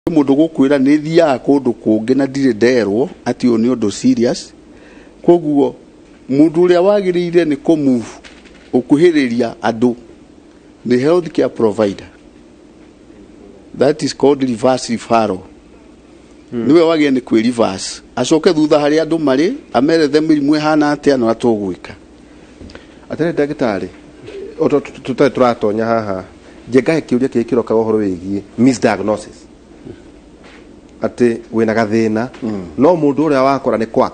Mundu gukwira ni thia kundu kungi na ndire nderwo ati oni undu serious koguo mundu uria wagirire ni ku move ukuhiriria andu the healthcare provider that is called reverse referral niwe wagie ni kwi reverse acoke thutha hari andu mari amerethe mirimu hana atia no atugwika atare ndagitari turatonya haha jenga kiuria kikiroka uhoro wigie misdiagnosis ati wina gathina no mundu uria wakora ni quack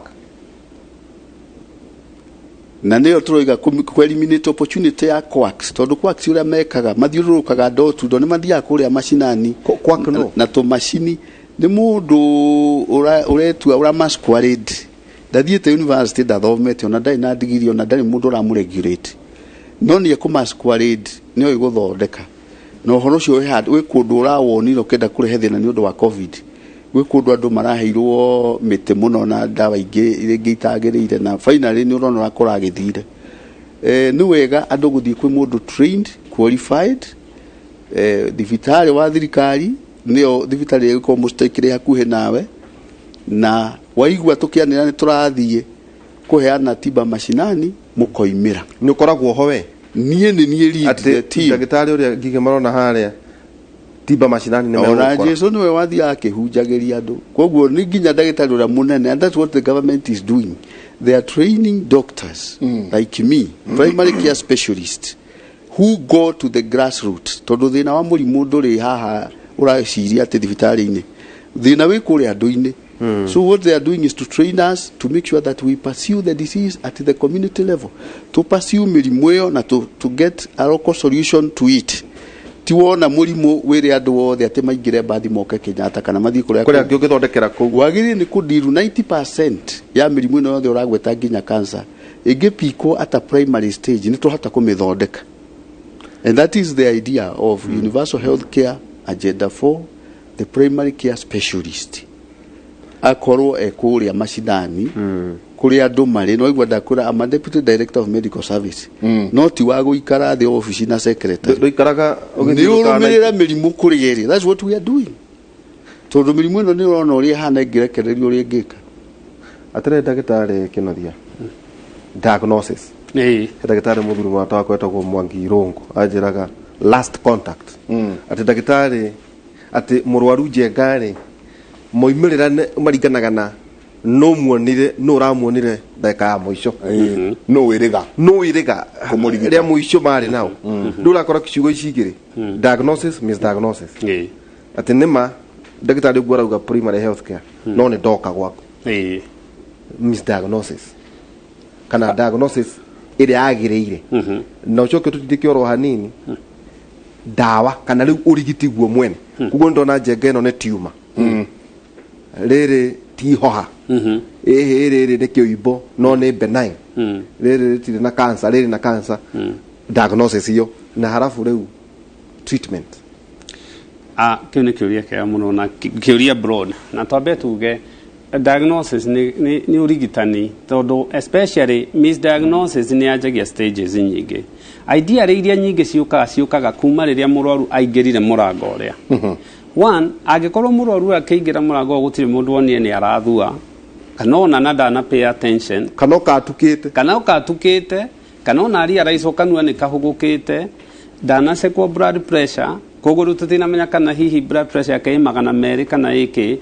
na niyo turoiga ku eliminate opportunity ya quacks tondu quacks uria mekaga mathiururukaga ndotu ni mathia kuria mashinani quack no na to machine ni mundu uretua ura masquerade ndathiete university ndathomete ona ndai na degree ona ndari mundu ura muregulate no ni ku masquerade niyo iguthondeka no horo cio we kundu urawonire ukenda kurehe thina ni undu wa covid we kundu andu maraheirwo mite muno na ndawa ingi itagirire na finally ni urona akora githire ni wega andu guthii kwi mundu trained qualified thibitari wa thirikari niyo thibitari iko mustakire hakuhe nawe na waigua tukianira ni turathie kuheana tiba mashinani mukoimira ni ukoragwo ho we nie lead the team ndagitari uria ngige marona haria tiba mashinani ni mewa Jesu niwe wathi akihunjagiria andu koguo ni nginya ndagitari uria munene and that's what the government is doing. They are training doctors like me primary care specialists who go to the grassroots tondu thina wa murimu nduri haha ureciria ati thibitari-ini thina wi kuria andu-ini. So what they are doing is to train us to make sure that we pursue the disease at the community level, to pursue mirimu iyo na to get a local solution to it. Tiwona murimu wiri andu wothe ati maingire bathi moke Kenyatta kana mathi kuria angi ugithondekera ku wagiri ni kudiru 90% ya mirimu ino yothe uragweta nginya cancer igipiko at a primary stage ni tuhata kumithondeka. And that is the idea of universal health care agenda 4, the primary care specialist akorwo ekuria mashinani kuria andu mari no igwa ndakura am deputy director of medical service no ti wa guikara the office na secretary do ikaraga ugirumirira mirimu kuria iri. That's what we are doing. Tondu mirimu ino ni urona uria hana ngirekererio uria ngika atare ndagitari kinothia diagnosis ndagitari muthuru wa tawa kwetagwo Mwangi Irungu ajiraga last contact ati ndagitari ati murwaru jengari moimirira maringanaga na no muonire no ramuonire ndaka ya muico no wiriga ria muico mari nao ndura kora kiciugo icigiri diagnosis misdiagnosis ati nima ndagitari gwara primary health care no ni doka gwako misdiagnosis kana diagnosis ire agiriire na ucoke tutithike oro hanini dawa kana riu urigiti guo mwene kugo ndona jenga ino ni tumor rere ti hoha rere ni kioibo no ni benign rere ti na cancer rere na cancer diagnosis iyo na harafu riu treatment kione kiuria kaya muno na kiuria broad na twambe tuge diagnosis ni urigitani tondu especially misdiagnosis ni ajagia stages nyingi ideally iria nyingi ciukaga kuma riria murwaru aingirire murango uria one agikorwo murwaru akiingira murango gutiri mundu wonie ni arathua kana ona ndana pay attention kana ukatukite kana ona aria raiso kanua ni kahugukite ndana sekwo blood pressure koguo tutina menya kana hihi blood pressure yake magana meri kana iki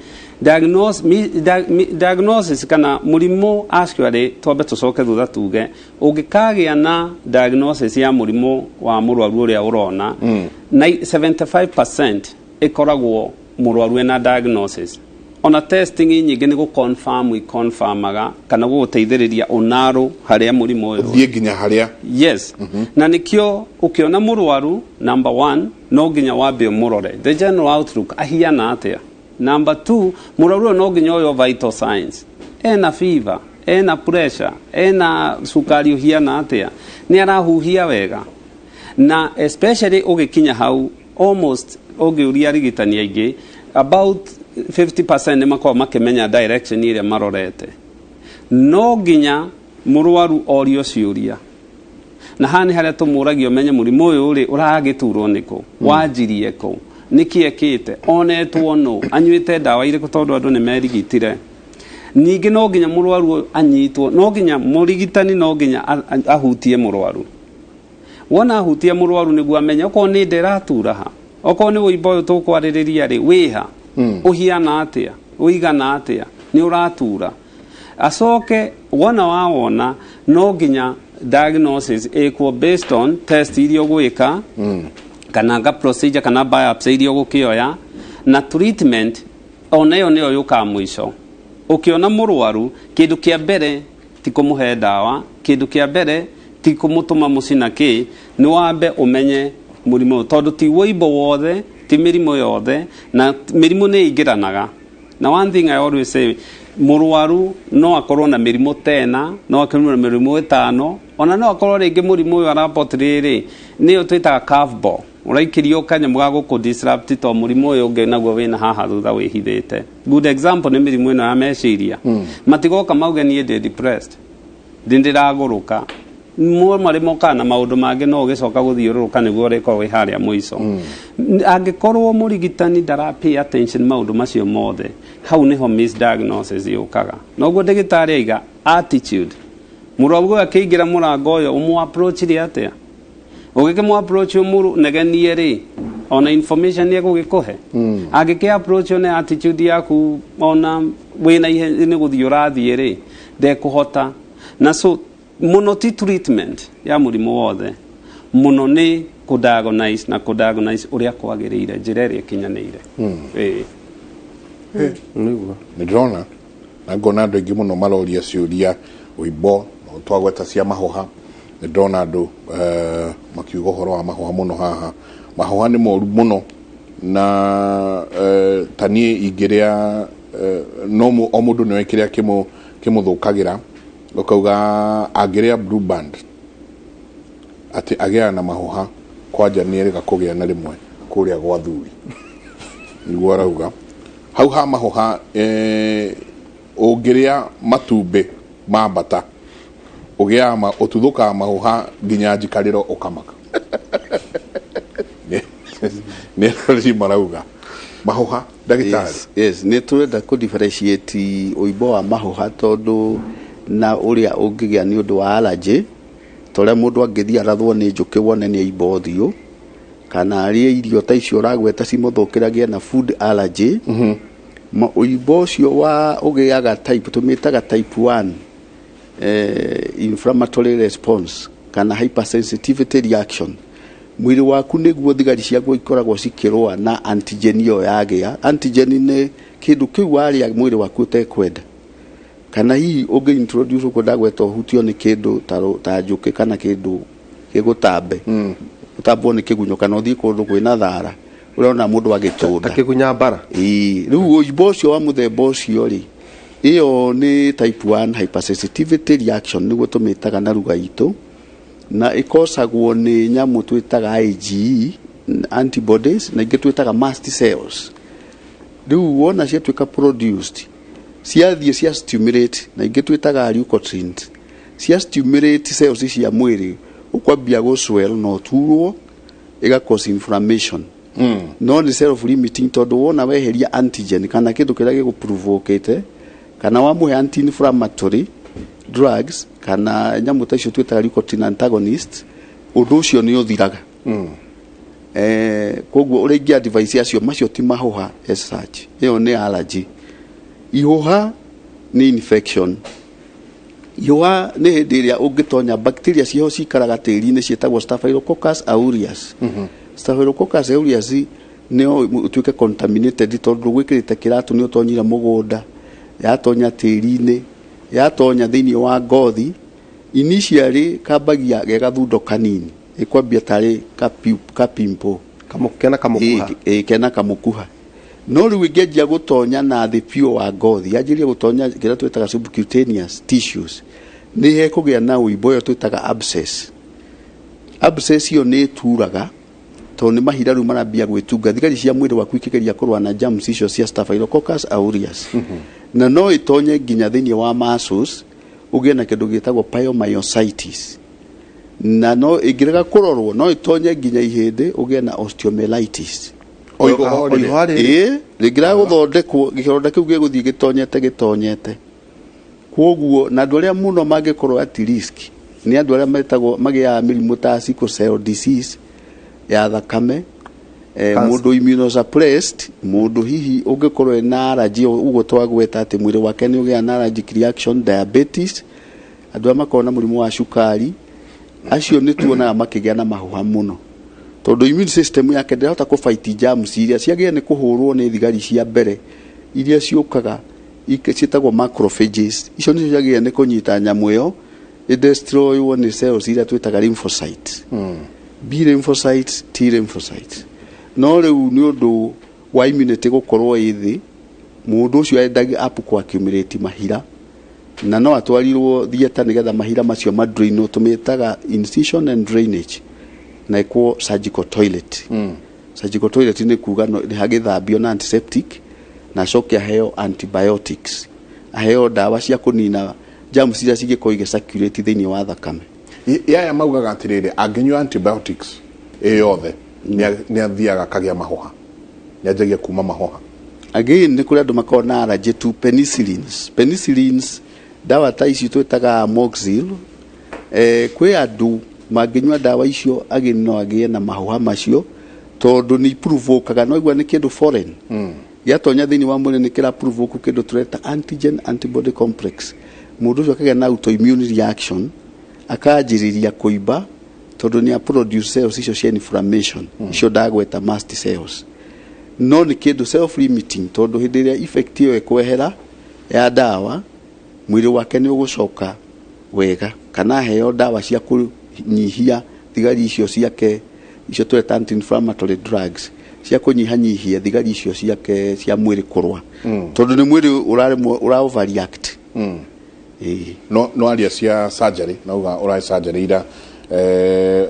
diagnosis kana murimu actually tobe tucoke thutha tuge ungikagia na diagnosis ya murimu wa murwaru uria urona 75% ikoragwo murwaru na diagnosis ona testing nyingi ni confirmaga kana guteithiriria onaru haria murimu uyu thie ginya haria yes na nikio ukiona murwaru number 1 no ginya wambe murore the general outlook ahiana atia. Number 2 murwaru no ginya yo vital signs ena fever ena pressure ena sukari uhiana atia ni arahuhia wega na especially ugikinya hau almost ugiuria rigitani aingi about 50% ni makwa makimenya direction ile marorete no ginya murwaru orio ciuria na hani haria tumuragio menye murimu uyu uri uragiturwo niko wanjirie ko nikiekite onetwo no anyuite ndawa iriko tondu andu ni merigitire ningi no nginya murwaru anyitwo no nginya murigitani no nginya ahutie murwaru wona ahutie murwaru niguo amenya ko ni nderatura ha oko ni uibo tukwariria ri wiha uhiana atia uigana atia ni uratura acoke wona wawona no nginya diagnosis equal based on test irio gwika kana ga procedure kana biopsy irio gukioya na treatment onayo niyo yuka mwisho ukiona murwaru kindu kia mbere ti kumuhe dawa kindu kia mbere ti kumutuma mucina ki ni wambe umenye murimo tondu ti woibo wothe ti mirimo yothe na mirimo ni ingiranaga na one thing I always say murwaru no akorwo na mirimo tena no akorwo na mirimo itano ona no akorwo ringi murimo uyu arapotiriri niyo twitaga curveball uraikirio kanyamu ga guku disrupt to murimo uyu ungi naguo wina haha thutha wihithite good example ni mirimo ino ya meciria matigoka mauge nie ndi depressed ndindiraguruka mwo marimo kana maundu mangi no ugicoka guthiururuka niguo riko wi haria mwiso angikorwo murigitani pay attention maundu macio mothe hau niho misdiagnosis yukaga noguo ndagitari aiga attitude murwaru akiingira murango uyo umu approach ri atia ugikimu approach umuru negenie ri ona information ni gugikuhe agike approach one attitude yaku ona wina ni guthiurathie ri ndekuhota na so muno ti treatment ya murimo wothe muno ni kudiagnose na kudiagnose uria kwagirire njira iria kinyanire niguo ndrona na ngona andu aingi muno maroria ciuria uibo no twagweta cia mahoha ndrona andu makiuga horo wa mahoha muno haha mahoha ni moru muno na tanie ingiria no o mundu ni kiria kimuthukagira ukauga agiria blue band ati agia na mahoha kwanja ni erika kugia na rimwe kuria gwa thuri niguo arauga hau ha mahoha ungiria matumbe ma mbata ugia ututhuka mahoha nginya njikariro ukamaka ne ri marauga mahoha ndagitari yes ni turenda ku differentiate uibo wa mahoha tondu na uria ungigia ni undu wa allergy tore mundu angithia rathwo ni njuki wone ni ibo thiu kana arie irio ta icio ragweta cimuthukiragia na food allergy ma uibo cio wa ugiaga type tumitaga type 1 inflammatory response kana hypersensitivity reaction mwiri waku niguo thigari ciaguo ikoragwo cikirwa na antigen yo yagia antigen ni kindu kiu waria mwiri waku utekwenda kana hii uge introduce ko dagweta hutio ni kindu ta njuki kana kindu kigutambe utambo ni kigunyo kana uthii kundu kwina thara urona mundu agitunda takigunya bara riu uibo cio wa muthemba ucio ri iyo ni type 1 hypersensitivity reaction niguo tumitaga na ruga itu na ikosagwo ni nyamu twitaga IgE antibodies na ingi twitaga mast cells riu wona cia twika produced ciathie cia stimulate na ingi twitaga leukotrienes cia stimulate cells cia mwiri ukwambia go swell no turwo iga cause inflammation no ni self limiting tondu wona weheria antigen kana kindu kiria giguprovokete kana wamuhe anti inflammatory drugs kana nyamu ta icio twitaga leukotriene antagonist undu ucio ni uthiraga koguo uringia device acio macio ti mahoha as such iyo ni allergy ihoha ni infection ihoha ni hindi iria ungitonya bacteria ciho cikaraga tiri-ini cietagwo Staphylococcus aureus Staphylococcus aureus ni utuike contaminated tondu gwikirite kiratu ni utonyira mugunda yatonya tiri-ini yatonya thiini wa ngothi initially kambagia gegathundo kanini ikwambia tari kapimpo kamukena kamukuha kena kamukuha no riu ingeanjia gutonya na thi pio wa ngothi yanjiria gutonya kira twitaga subcutaneous tissues ni he kugia na uibo yo twitaga abscess yo ni turaga to ni mahira riu marambia gwitunga thigari cia mwiri waku ikigeria kurwa na germs icio cia Staphylococcus aureus na no itonye nginya thiini wa muscles ugie na kindu gitagwo pyomyositis na no ingirega kurorwo no itonye nginya ihindi ugie na osteomyelitis rĩngĩra gũthondekwo gĩronda kĩu gĩgũthiĩ gĩtonyete kwoguo na andũ arĩa mũno mangĩkorwo at risk nĩ andũ arĩa metagwo magĩaga mĩrimũ ta sickle cell disease ya thakame, mũndũ immunosuppressed, mũndũ hihi ũngĩkorwo na allergy ũguo twagweta atĩ mwĩrĩ wake nĩ ũgĩa na allergic reaction, diabetes, andũ arĩa makorwo na mũrimũ wa cukari, acio nĩ tuonaga makĩgĩa na mahuha mũno tondũ immune system yake ndĩrahota kũfight germs iria ciagĩrĩire nĩ kũhũrwo nĩ thigari cia mbere iria ciũkaga ciĩtagwo macrophages. Icio nĩcio ciagĩrĩire nĩ kũnyita nyamũ ĩyo destroywo nĩ cells iria twĩtaga lymphocytes, B lymphocytes, T lymphocytes. No rĩu nĩ ũndũ wa immunity gũkorwo ĩthĩ, mũndũ ũcio endaga up kwa accumulate mahira na no atwarirwo theater nĩgetha mahira macio madrainwo, tũmĩtaga incision and drainage na ĩkwo surgical toilet. Surgical toilet nĩ kuga nĩ hagĩthambio na antiseptic na coke aheo antibiotics, aheo dawa cia kũnina germs iria cingĩkorwo igĩcirculate thĩinĩ wa thakame. Yaya maugaga atĩrĩrĩ, angĩnyua antibiotics yothe nĩ athiaga akagĩa mahoha, nĩ anjagia kuma mahoha. Again nĩ kũrĩ andũ makorwo na allergy to penicillins, dawa ta ici twĩtaga amoxicillin. Kwĩ andũ mangĩnyua dawa icio again no agĩe na mahoha macio tondũ nĩ provokaga, no igua nĩ kĩndũ foreign gĩatonya thĩinĩ wa mwĩrĩ nĩ kĩra provoke kĩndũ tũreta antigen antibody complex. Mũndũ ũcio akagĩa na autoimmune reaction, akanjĩrĩria kũimba tondũ nĩ produce cells icio cia inflammation, icio ndagweta mast cells. No nĩ kĩndũ self limiting tondũ hĩndĩ ĩrĩa effect ĩyo ĩkwehera ya dawa, mwĩrĩ wake nĩ ũgũcoka wega kana heo dawa cia kũnyihia thigari icio ciake, icio tweta anti-inflammatory drugs cia kũnyihanyihia thigari icio ciake cia mwĩrĩ kũrũa tondũ nĩ mwĩrĩ ũra overreact. No aria cia surgery nauga ũraĩ surgery ira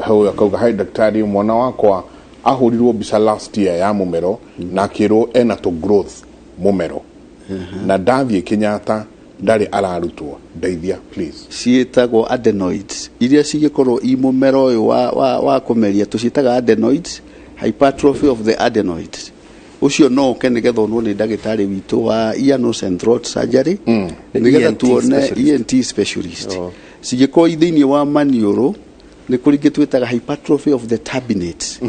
hau akauga hai daktari, mwana wakwa ahũrirwo mbica last year ya mũmero na akĩrwo ena to growth mũmero na ndathiĩ Kenyatta ndarĩ ararutwo, ndeithia please. Ciĩtagwo adenoids iria cigĩkorwo i mũmero ũyũ wa kũmeria, tũciĩtaga adenoids, hypertrophy of the adenoids. Ucio no ũke nĩgetha onwo nĩ ndagĩtarĩ witũ wa ear, nose and throat surgery, nĩgetha tuone ENT specialist. Cigĩkorwo thĩinĩ wa maniũrũ nĩ kũrĩ twĩtaga hypertrophy of the turbinates.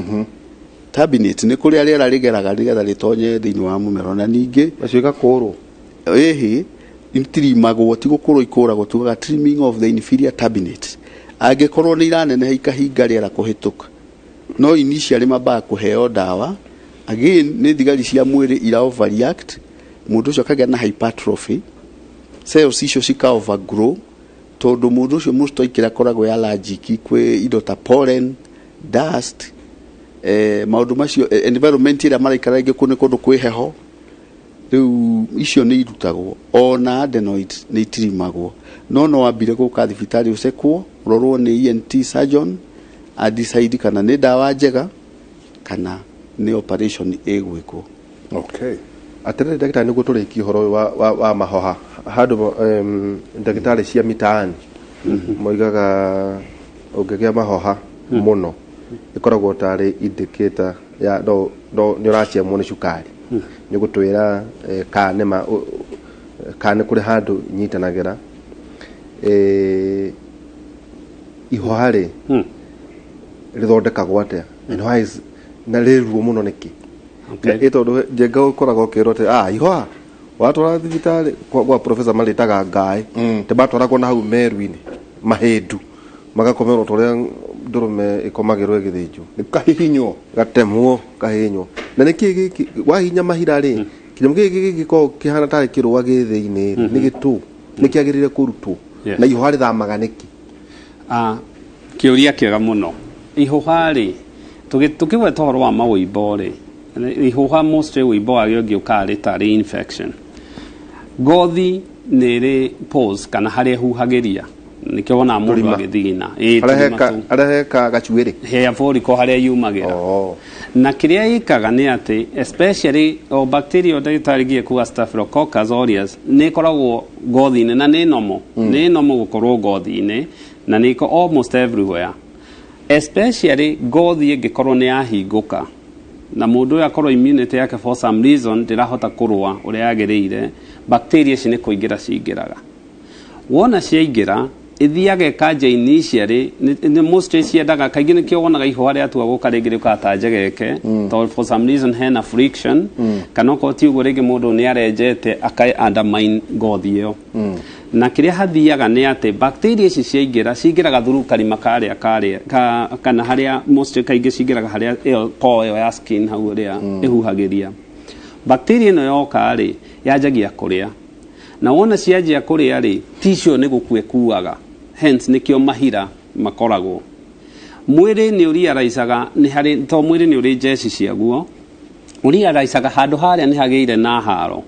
Turbinates nĩ kũrĩa rĩera rĩgeraga nĩgetha rĩtonye thĩinĩ wa mũmero, na ningĩ macio igakũrwo intirimagwo, ti gũkũrwo ikũragwo, tugaga trimming of the inferior turbinates. Angĩkorwo nĩ iraneneha ikahinga rĩera kũhĩtũka, no initially mambaga kũheo dawa. Again nĩ thigari cia mwĩrĩ ira overreact, mũndũ ũcio akagĩa na hypertrophy, cells icio cika overgrow tondũ mũndũ ũcio most oikĩra koragwo allergic kwĩ indo ta pollen, dust, maũndũ macio, environment ĩrĩa maraikara ingĩ kũndũ kwĩ heho, rĩu icio nĩ irutagwo. Ona adenoids nĩ itirimagwo, no wambire gũka thibitarĩ ũcekwo, ũrorwo nĩ ENT surgeon adecide kana nĩ dawa njega kana nĩ operation ĩgwĩkwo. Okay. Atĩrĩrĩ ndagĩtarĩ, nĩguo tũrĩkie ũhoro wa mahoha, handũ ndagĩtarĩ cia mitaani moigaga ũngĩgĩa mahoha mũno ĩkoragwo tarĩ indicator ya nĩ ũraciamwo nĩ cukari. Nĩ gũtwĩra kana kũrĩ handũ nyitanagĩra ihoha rĩ rĩthondekagwo atĩa na rĩruo mũno nĩkĩ? Tondũ njenga ũkoragwo ũkĩrwo atĩ ihoha watwara thibitarĩ kwa professor marĩtaga ngaĩ, tebatwaragwo na hau meru-inĩ mahĩndu magakomerwo tũrĩa ndũrũme ĩkomagĩrwo ĩgĩthĩnjwo, kahihinywo gatemwo kahihinywo. Na nĩkĩ wahinya mahira rĩ, kĩnyamũ gĩkĩ gĩkoragwo kĩhana tarĩ kĩrũa gĩthĩ-inĩ nĩ gĩtũ, nĩkĩagĩrĩire kũrutwo na ihoha rĩthamaga nĩkĩ? Kĩũria kĩega mũno. Ihoha rĩ, tũkĩgweta ũhoro wa mawĩimbo rĩ, ihoha mostly wĩimbo wagĩo ũngĩũkaga rĩ tarĩ infection. Ngothi nĩ rĩ pores kana harĩa huhagĩria, nĩkĩo wona mũndũ agĩthigina areheka gacuĩrĩ hair follicle harĩa yumagĩra. Na kĩrĩa ĩkaga nĩ atĩ especially bacteria ndagĩtarĩ ngiye kuga Staphylococcus aureus nĩ ĩkoragwo ngothi-inĩ na nĩ normal, nĩ normal gũkorwo ngothi-inĩ na nĩ iko almost everywhere, especially ngothi ĩngĩkorwo nĩ yahingũka na mundu yakorwo immunity yake for some reason ndirahota kurua uria yagereire, bacteria ici ni kuingira cingiraga. Wona ciaingira ithiaga kanja initially ni most ciendaga kaingĩ nĩkĩo wonaga ihũa rĩatua gũka rĩngĩ rĩkata njegeke tondũ for some reason hena friction kana okorwo ti ũguo rĩngĩ mũndũ nĩ arenjete undermine ngothi ĩyo. Na kĩrĩa hathiaga nĩ atĩ bacteria ici ciingĩraga through karima karĩa kana harĩa most kaingĩ ciingĩraga harĩa ĩyo pore ĩyo ya skin hau ũrĩa ĩhuhagĩria. Bacteria ĩno yoka rĩ yanjagia kũrĩa, na wona cianjia kũrĩa rĩ tissue nĩ gũkua ĩkuaga, hence nĩkĩo mahira makoragwo. Mwĩrĩ nĩ ũrealizaga nĩ harĩ to mwĩrĩ nĩ ũrĩ jeci ciaguo, ũrealizaga handũ harĩa nĩ hagĩire na haro,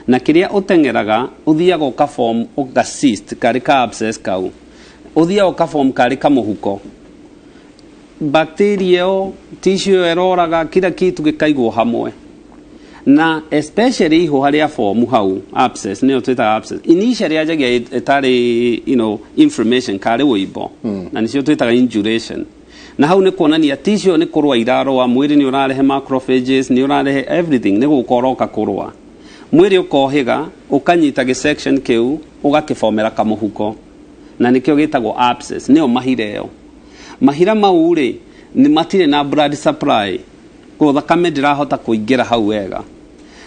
na kĩrĩa ũtengeraga ũthiaga ũkaform cyst karĩ ka abscess kau, ũthiaga ũkaform karĩ kamũhuko. Bacteria ĩyo tissue ĩroraga kila kitu gĩkaigwo hamwe, na especially ihũha rĩa form hau abscess nĩyo twĩtaga abscess. Initially yanjagia ĩtarĩ inflammation karĩ wũimbo na nĩcio twĩtaga induration, na hau nĩ kuonania tissue nĩ kũrũa iraroa, mwĩrĩ nĩ ũrarehe macrophages, nĩ ũrarehe everything, nĩ gũkoroka kũrũa. Mwĩrĩ ũkohĩga ũkanyita gĩ-section kĩu ũgakĩbomera kamũhuko, na nĩkĩo gĩtagwo abscess, nĩyo mahira ĩyo. Mahira mau rĩ nĩ matirĩ na blood supply, kwa thakame ndĩrahota kũingĩra hau wega,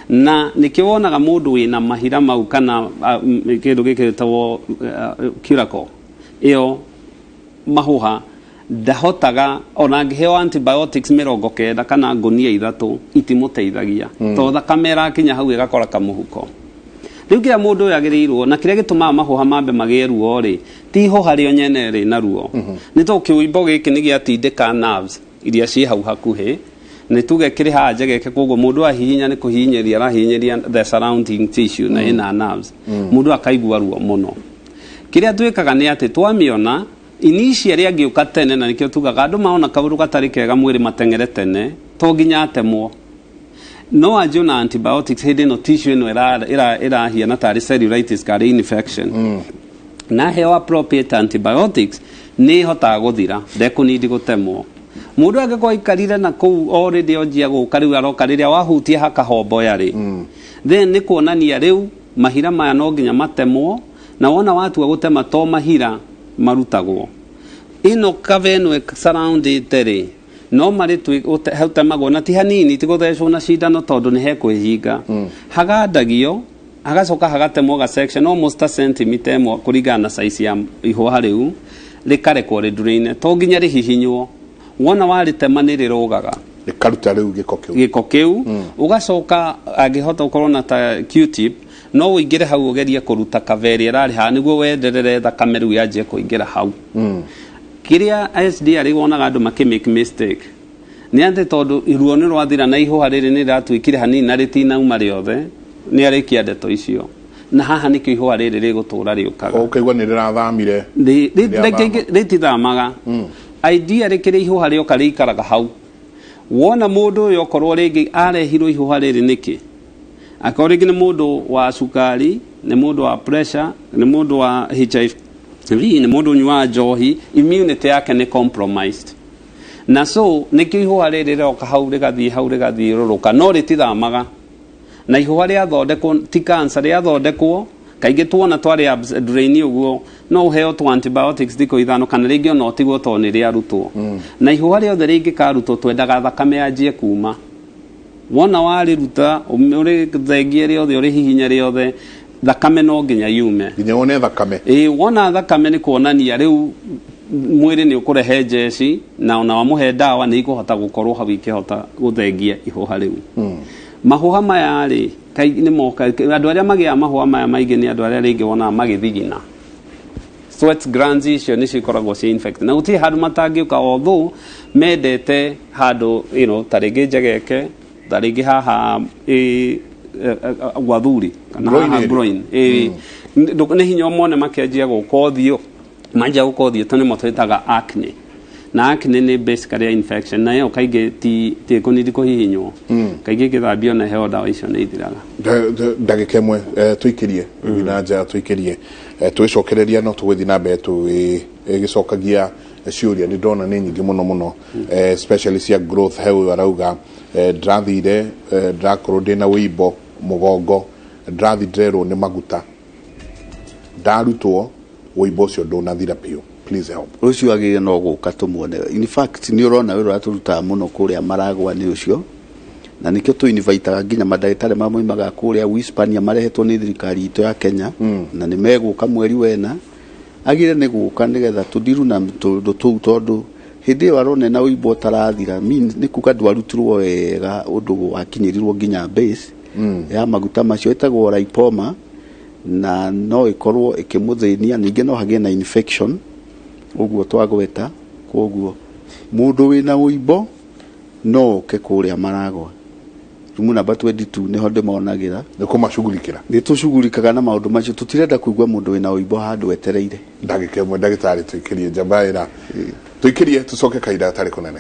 na nĩkĩo wonaga mũndũ wĩna mahira mau kana kĩndũ gĩkĩ gĩtagwo curacle ĩyo mahũha ndahotaga ona angĩheo antibiotics 90 kana ngonia 3 itimũteithagia tondũ thakame ĩrakinya hau ĩgakora kamũhuko. Rĩu kĩrĩa mũndũ ũyũ agĩrĩirwo na kĩrĩa gĩtũmaga mahũha mambe magĩe ruo rĩ ti ihũha rĩo nyene rĩ na ruo, nĩ tondũ kĩũimbo gĩkĩ nĩ gĩatindĩka nerves iria ciĩ hau hakuhĩ, nĩ tuge kĩrĩ haha njegeke, koguo mũndũ ahihinya nĩ kũhihinyeria arahihinyeria the surrounding tissue na ina nerves, mũndũ akaigua ruo mũno. Kĩrĩa twĩkaga nĩ atĩ twamĩona initially angĩũka tene, na nĩkĩo tugaga andũ maona kaũndũ gatarĩ kega mwĩrĩ matengere tene to nginya atemwo. No anjio na antibiotics hĩndĩ ĩno tissue ĩno ĩrahiana tarĩ cellulitis karĩ infection, na heo appropriate antibiotics nĩ hotaga gũthira, ndekũnindi gũtemwo. Mũndũ angĩkorwo aikarire na kũu already onjia gũka rĩu aroka rĩrĩa wahutia hakahomboya rĩ then nĩ kuonania rĩu mahira maya no nginya matemwo, na wona watua gũtema to mahira marutagwo. Ĩno kave ĩno surroundĩte rĩ normally hautemagwo na ti hanini, ti gũthecwo na cindano tondũ nĩ hekwĩhinga, hagandagio hagacoka hagatemwo ga section almost a centimeter ĩmwe kũringana na size ya ihũha rĩu, rĩkarekwo rĩndũrĩine to nginya rĩhihinywo. Wona warĩtema nĩ rĩrũgaga rĩkaruta rĩu gĩko kĩu ũgacoka angĩhota gũkorwo na ta Q-tip no ũingĩre hau ũgerie kũruta kaveri ĩrarĩ haha nĩguo wenderere thakame rĩu yanjie kũingĩra hau. Kĩrĩa SDR wonaga andũ makĩmake mistake nĩ atĩ tondũ ruo nĩ rwathira na ihũha rĩrĩ nĩ rĩratuĩkire hanini na rĩtinauma rĩothe nĩ arĩkia ndeto icio, na haha nĩkĩo ihũha rĩrĩ rĩgũtũra rĩũkaga. Ũkaigua nĩ rĩrathamire rĩtithamaga. Idea rĩkĩrĩ ihũha rĩoka rĩikaraga hau. Wona mũndũ ũyũ okorwo rĩngĩ arehirwo ihũha rĩrĩ nĩkĩ, akorwo rĩngĩ nĩ mũndũ wa cukari, nĩ mũndũ wa pressure, nĩ mũndũ wa HIV, nĩ mũndũ ũnyuaga njohi, immunity yake nĩ compromised, na so nĩkĩo ihũha rĩrĩ rĩroka hau rĩgathiĩ rũrũka, no rĩtithamaga. Na ihũha rĩathondekwo ti cancer, rĩathondekwo kaingĩ tuona twarĩ drain ũguo no ũheo tu antibiotics thikũ 5 kana rĩngĩ ona ũtigwo to nĩ rĩarutwo. Na ihũha rĩothe rĩngĩ karutwo twendaga thakame yanjie kuma. Wona warĩruta ũrĩ thengie rĩothe ũrĩ hihinya rĩothe thakame no nginya yume, nginya wone thakame. Wona thakame nĩ kuonania rĩu mwĩrĩ nĩ ũkũrehe jeci, na ona wamũhe ndawa nĩ ikũhota gũkorwo hau ikĩhota gũthengia ihũha rĩu. Mahũha maya rĩ nĩ moka, andũ arĩa magĩaga mahũha maya maingĩ nĩ andũ arĩa rĩngĩ wonaga magĩthigina, sweat glands icio nĩ cikoragwo ci infected, na gũtirĩ handũ matangĩũka, although mendete handũ ta rĩngĩ njegeke, ta rĩngĩ haha gwathuri kana haha groin, nĩ hinya ũmone makĩanjia gũka ũthiũ, manjia gũka ũthiũ, to nĩmo twĩtaga acne, na acne nĩ basically infection, na ĩyo kaingĩ ti kũnindi kũhihinywo, kaingĩ gĩthambio na heo ndawa icio nĩ ithiraga. Ndagĩka ĩmwe tũikĩrie na nja tũikĩrie twĩcokereria no tũgũthiĩ na mbere tũgĩcokagia ciũria, nĩ ndona nĩ nyingĩ mũno especially cia growth hau arauga ndathire ndakorwo ndina wĩimbo mũgongo ndathi nderwo nĩ maguta ndarutwo wĩimbo ũcio ndũnathira biũ. Please help. Ucio agire no guka tumuone. In fact ni urona wĩra aturuta muno kuria Maragwa ni ucio na nikio tu invitaga nginya madagitari mamoimaga kuria Hispania marehetwo ni thirikari itu ya Kenya na ni meguka mweri wena agire ni guka nigetha tudiru na tu tondu hindi warone na uibo tarathira ni kuka ndwarutirwo wega undu wakinyirirwo nginya base ya maguta macio etagwo lipoma na no ikorwo ikimuthĩnia ninge no hagie na infection uguo twagweta koguo mundu wina uibo no ke kuria Maragwa rumu namba 22 niho ndimonagira nikumashughulikira nitushugulikaga na maundu macio tutirenda kuigwa mundu wina uibo handu wetereire ndagike mwe ndagitari tuikirie jambaira tuikirie tucoke kaida tari kunene.